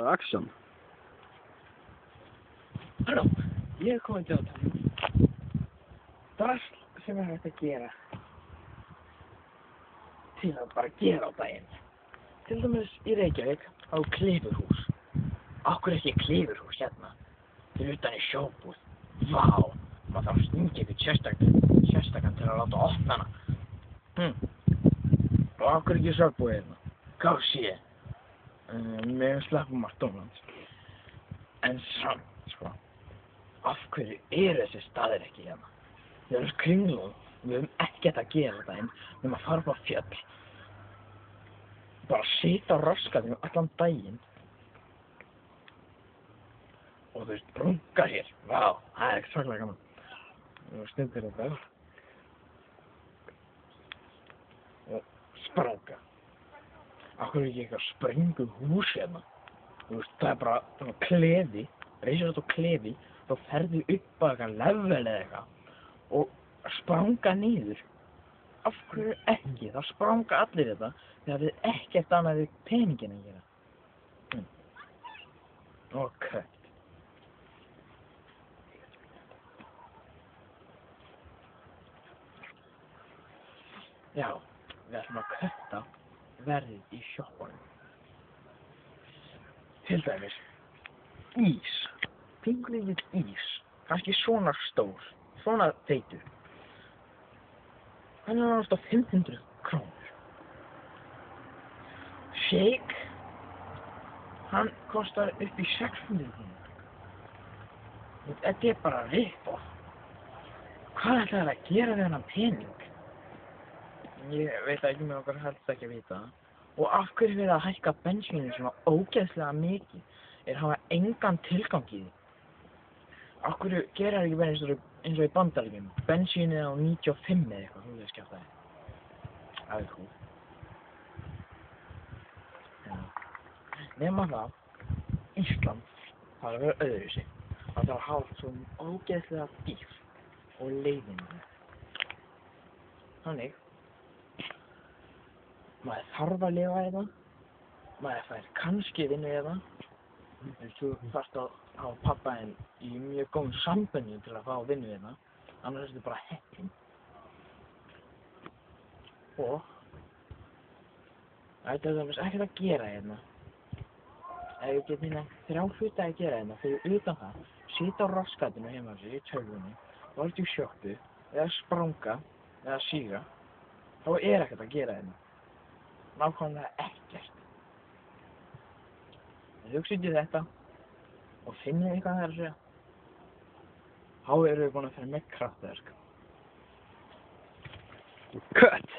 action. Halló, ég komið til að tala. Drasl sem hægt að gera til að bara gera á daginn. Til dæmis í Reykjavík á klifurhús. Akkur ekki klifurhús hérna, fyrir utan í sjóbúð. Vá, maður þarf að stinga ykkur sérstakann til að láta opna hana. Og akkur ekki sjóbúð hérna. Gási, með sleppa McDonald's. En samt, sko. Af hverju þessi staðir ekki hérna? Við erum kringlum, við höfum ekkert að gera daginn, við erum að fara upp á fjöll. Bara sita á raskatum allan daginn. Og þú veist, brunga hér. Vá, það ekki svaklega gaman. Og stundir þetta. Og spranga. Af hverju ekki eitthvað springu hús hérna? Þú veist, það bara klefi, reisir þetta á klefi, þá ferðu upp á eitthvað level eða eitthvað og spranga niður. Af hverju ekki? Það spranga allir þetta þegar þið ekkert annað við peningin að gera. Ok. Já, við ætlum að kötta verðið í sjoppunum. Til dæmis, ís. Pingulítið ís. Kannski svona stór. Svona feitur. Hann náttúrulega 500 krónur. Shake. Hann kostar upp í 600 krónur. Þetta bara rip-off. Hvað ætlaði að gera við þennan pening? Ég veit ekki með okkar helst ekki að vita það. Og af hverju við að hækka bensínu svona ógeðslega mikið hafa engan tilgang í því. Af hverju gera ekki bara eins og í Bandaríkjunum? Bensínu á 95 eða eitthvað, þú veist kjaftaði. Það cool. Já. Nema það, Ísland þarf að vera öðruvísi. Það þarf að hafa svo ógeðslega dýrt og leiðinlega. Þannig. Maður þarf að lifa hérna, maður fær kannski vinnu hérna, en þú þarft að hafa pabba þinn í mjög góðum samböndum til að fá vinnu hérna, annars er þetta bara heppinn. Og það er þess ekkert að gera hérna. Ef ég get minna 3 hluti að gera hérna, fyrir utan það, sita á raskatinu heima sér í tölvunni, fara út í sjoppu, eða spranga, eða síga, þá er ekkert að gera hérna. Nákvæmlega ekkert. En hugsið þið þetta og finnið eitthvað það að segja. Þá erum við búin að finna með kraftaverk. Cut!